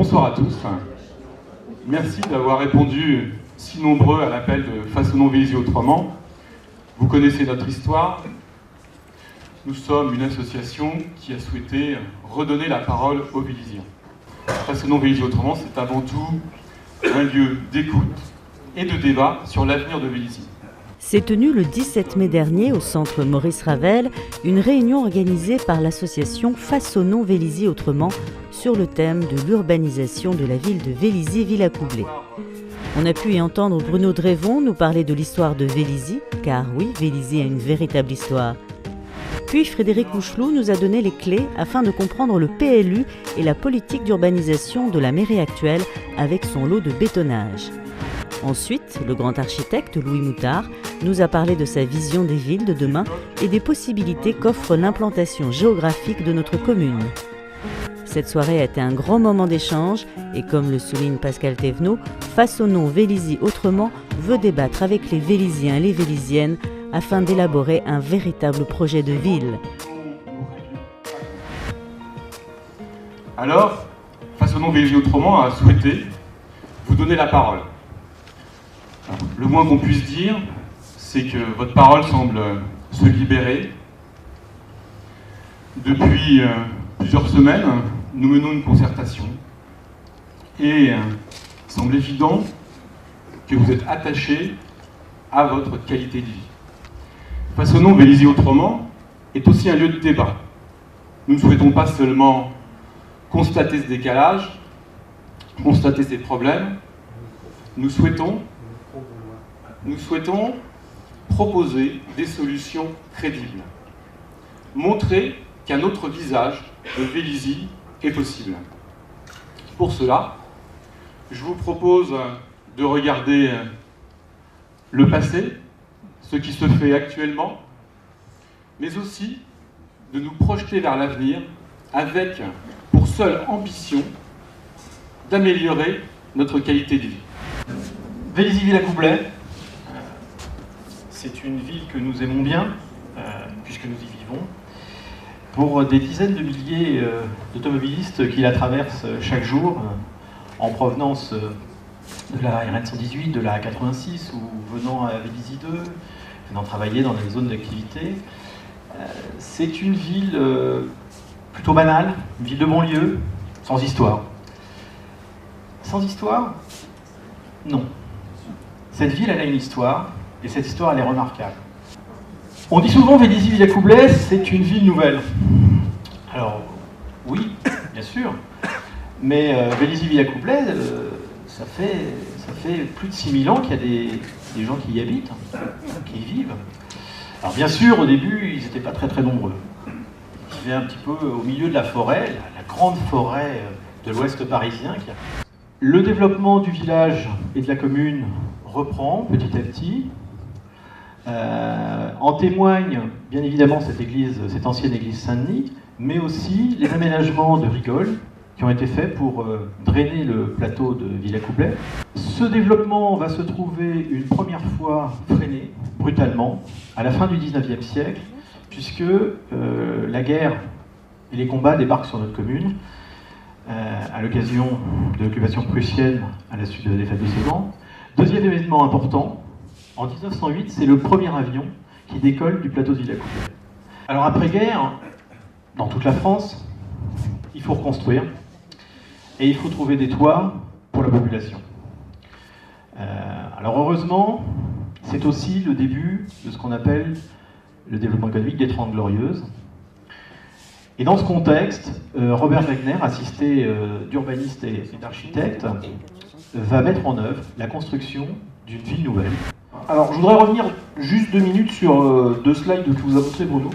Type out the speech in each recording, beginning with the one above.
Bonsoir à tous. Merci d'avoir répondu si nombreux à l'appel de Façonnons Vélizy autrement. Vous connaissez notre histoire. Nous sommes une association qui a souhaité redonner la parole aux Vélizyens. Façonnons Vélizy autrement, c'est avant tout un lieu d'écoute et de débat sur l'avenir de Vélizy. S'est tenue le 17 mai dernier au centre Maurice Ravel une réunion organisée par l'association Façonnons Vélizy autrement sur le thème de l'urbanisation de la ville de Vélizy-Villacoublay. On a pu y entendre Bruno Drevon nous parler de l'histoire de Vélizy, car oui, Vélizy a une véritable histoire. Puis Frédéric Huchelou nous a donné les clés afin de comprendre le PLU et la politique d'urbanisation de la mairie actuelle avec son lot de bétonnage. Ensuite, le grand architecte Louis Moutard nous a parlé de sa vision des villes de demain et des possibilités qu'offre l'implantation géographique de notre commune. Cette soirée a été un grand moment d'échange et comme le souligne Pascal Thévenot, Façonnons Vélizy autrement veut débattre avec les Vélizyens et les Vélizyennes afin d'élaborer un véritable projet de ville. Alors, Façonnons Vélizy autrement a souhaité vous donner la parole. Alors, le moins qu'on puisse dire, c'est que votre parole semble se libérer. Depuis plusieurs semaines, nous menons une concertation et il semble évident que vous êtes attachés à votre qualité de vie. Façonnons Vélizy autrement est aussi un lieu de débat. Nous ne souhaitons pas seulement constater ce décalage, constater ces problèmes, nous souhaitons proposer des solutions crédibles. Montrer qu'un autre visage de Vélizy est possible. Pour cela, je vous propose de regarder le passé, ce qui se fait actuellement, mais aussi de nous projeter vers l'avenir avec pour seule ambition d'améliorer notre qualité de vie. Vélizy-Villacoublay, c'est une ville que nous aimons bien, puisque nous y vivons, pour des dizaines de milliers d'automobilistes qui la traversent chaque jour en provenance de la RN 118, de la A86 ou venant à Vélizy 2, venant travailler dans les zones d'activité. C'est une ville plutôt banale, une ville de banlieue, sans histoire. Sans histoire? Non. Cette ville, elle a une histoire, et cette histoire, elle est remarquable. On dit souvent Vélizy-Villacoublay, c'est une ville nouvelle. Alors, oui, bien sûr, mais Vélizy-Villacoublay, ça fait plus de 6000 ans qu'il y a des gens qui y habitent, qui y vivent. Alors bien sûr, au début, ils n'étaient pas très très nombreux. Ils vivaient un petit peu au milieu de la forêt, la grande forêt de l'ouest parisien. Le développement du village et de la commune reprend petit à petit. En témoigne bien évidemment cette ancienne église Saint-Denis, mais aussi les aménagements de rigoles qui ont été faits pour drainer le plateau de Villacoublay. Ce développement va se trouver une première fois freiné brutalement à la fin du XIXe siècle, puisque la guerre et les combats débarquent sur notre commune à l'occasion de l'occupation prussienne à la suite de la défaite de Sedan. Deuxième événement important, en 1908, c'est le premier avion qui décolle du plateau de Villacoublay. Alors après-guerre, dans toute la France, il faut reconstruire et il faut trouver des toits pour la population. Alors heureusement, c'est aussi le début de ce qu'on appelle le développement économique des 30 Glorieuses. Et dans ce contexte, Robert Wagner, assisté d'urbanistes et d'architectes, va mettre en œuvre la construction d'une ville nouvelle. Alors, je voudrais revenir juste 2 minutes sur 2 slides que vous a montré Bruno.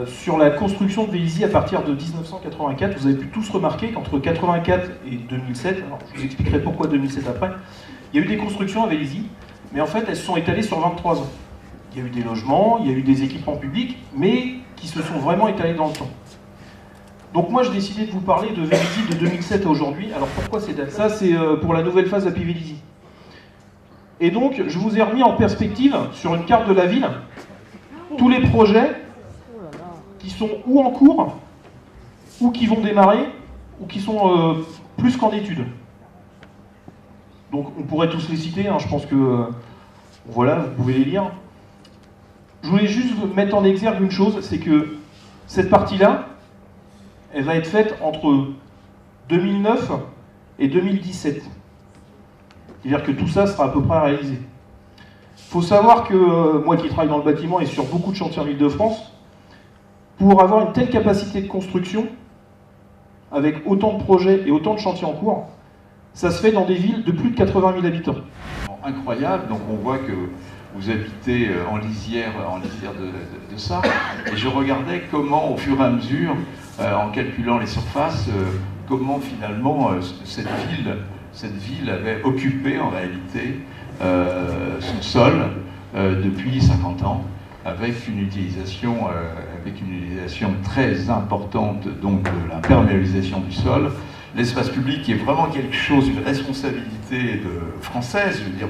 Sur la construction de Vélizy à partir de 1984, vous avez pu tous remarquer qu'entre 1984 et 2007, alors je vous expliquerai pourquoi 2007 après, il y a eu des constructions à Vélizy, mais en fait elles se sont étalées sur 23 ans. Il y a eu des logements, il y a eu des équipements publics, mais qui se sont vraiment étalés dans le temps. Donc moi j'ai décidé de vous parler de Vélizy de 2007 à aujourd'hui. Alors pourquoi ces dates? Ça c'est pour la nouvelle phase Happy Vélizy. Et donc je vous ai remis en perspective sur une carte de la ville tous les projets qui sont ou en cours, ou qui vont démarrer, ou qui sont plus qu'en études. Donc on pourrait tous les citer, hein, je pense que voilà, vous pouvez les lire. Je voulais juste mettre en exergue une chose, c'est que cette partie-là, elle va être faite entre 2009 et 2017. C'est-à-dire que tout ça sera à peu près réalisé. Il faut savoir que moi qui travaille dans le bâtiment et sur beaucoup de chantiers en Île-de-France, pour avoir une telle capacité de construction, avec autant de projets et autant de chantiers en cours, ça se fait dans des villes de plus de 80 000 habitants. Incroyable, donc on voit que vous habitez en lisière de ça, et je regardais comment au fur et à mesure, en calculant les surfaces, comment finalement cette ville avait occupé en réalité son sol depuis 50 ans, avec une utilisation très importante donc de l'imperméabilisation du sol. L'espace public qui est vraiment quelque chose, une responsabilité française, je veux dire,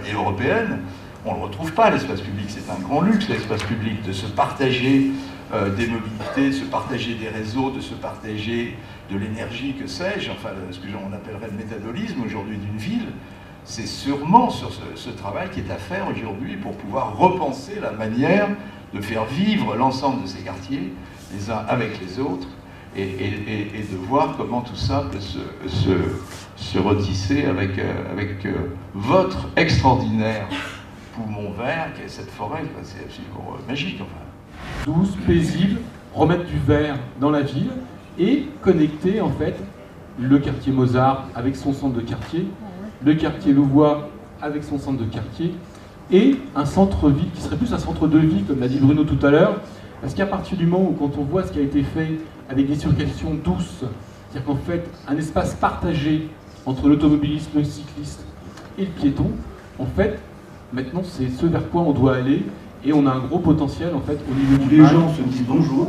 et européenne. On ne le retrouve pas, l'espace public, c'est un grand luxe, l'espace public, de se partager des mobilités, de se partager des réseaux, de se partager de l'énergie, que sais-je, enfin ce que on appellerait le métabolisme aujourd'hui d'une ville. C'est sûrement sur ce travail qui est à faire aujourd'hui pour pouvoir repenser la manière de faire vivre l'ensemble de ces quartiers, les uns avec les autres, et de voir comment tout ça peut se retisser avec votre extraordinaire poumon vert qui est cette forêt, c'est absolument magique. Enfin. Douce, paisible, remettre du vert dans la ville et connecter en fait le quartier Mozart avec son centre de quartier, le quartier Louvois avec son centre de quartier et un centre-ville qui serait plus un centre de vie comme l'a dit Bruno tout à l'heure, parce qu'à partir du moment où quand on voit ce qui a été fait avec des circulations douces, c'est-à-dire qu'en fait un espace partagé entre l'automobiliste, le cycliste et le piéton, en fait maintenant c'est ce vers quoi on doit aller et on a un gros potentiel en fait au niveau du les gens se disent bonjour,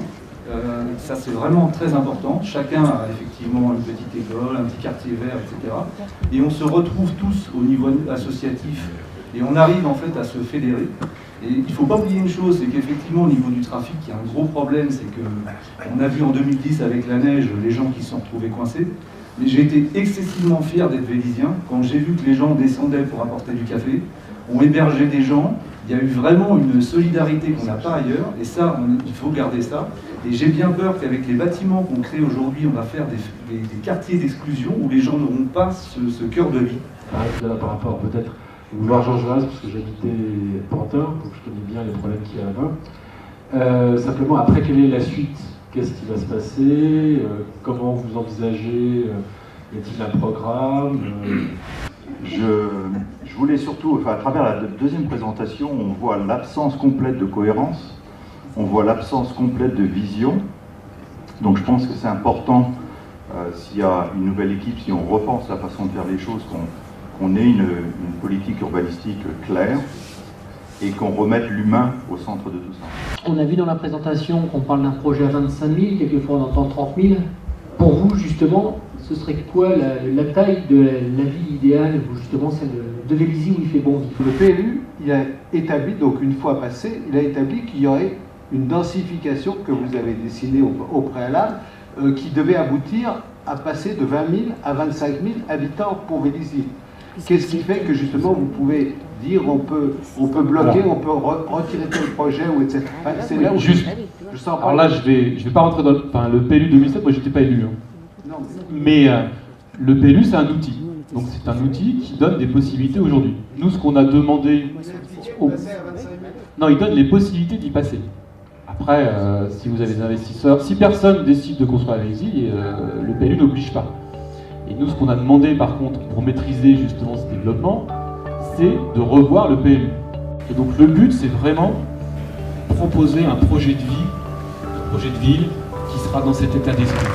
ça c'est vraiment très important, chacun a effectivement une petite école, un petit quartier vert, etc. Et on se retrouve tous au niveau associatif et on arrive en fait à se fédérer. Et il ne faut pas oublier une chose, c'est qu'effectivement au niveau du trafic, il y a un gros problème, c'est qu'on a vu en 2010 avec la neige les gens qui se sont retrouvés coincés. Mais j'ai été excessivement fier d'être vélisien quand j'ai vu que les gens descendaient pour apporter du café, ont hébergé des gens. Il y a eu vraiment une solidarité qu'on n'a pas ailleurs, et ça, il faut garder ça. Et j'ai bien peur qu'avec les bâtiments qu'on crée aujourd'hui, on va faire des quartiers d'exclusion où les gens n'auront pas ce cœur de vie. Par rapport peut-être voir Georges Vaz, parce que j'habitais Pantin, donc je connais bien les problèmes qu'il y a là-bas. Simplement, après, quelle est la suite? Qu'est-ce qui va se passer? Comment vous envisagez? Y a-t-il un programme? Je voulais surtout, enfin, à travers la deuxième présentation, on voit l'absence complète de cohérence, on voit l'absence complète de vision. Donc je pense que c'est important, s'il y a une nouvelle équipe, si on repense la façon de faire les choses, qu'on ait une politique urbanistique claire et qu'on remette l'humain au centre de tout ça. On a vu dans la présentation qu'on parle d'un projet à 25 000, quelquefois on entend 30 000. Pour vous, justement, ce serait quoi la taille de la ville idéale, justement celle de Vélizy où il fait bon vivre? Le PLU, il a établi, donc une fois passé, il a établi qu'il y aurait une densification que vous avez dessinée au préalable, qui devait aboutir à passer de 20 000 à 25 000 habitants pour Vélizy. Qu'est-ce qui fait que justement vous pouvez dire on peut bloquer, on peut retirer tel projet ou etc. Enfin, c'est là où juste. Je sens pas. Alors là, je vais pas rentrer dans le PLU 2007. Moi, j'étais pas élu. Hein. Mais le PLU, c'est un outil. Donc c'est un outil qui donne des possibilités aujourd'hui. Nous, ce qu'on a demandé, non, il donne les possibilités d'y passer. Après, si vous avez des investisseurs, si personne décide de construire à Vélizy, le PLU n'oblige pas. Et nous, ce qu'on a demandé, par contre, pour maîtriser justement ce développement, c'est de revoir le PLU. Et donc le but, c'est vraiment proposer un projet de vie, un projet de ville qui sera dans cet état d'esprit.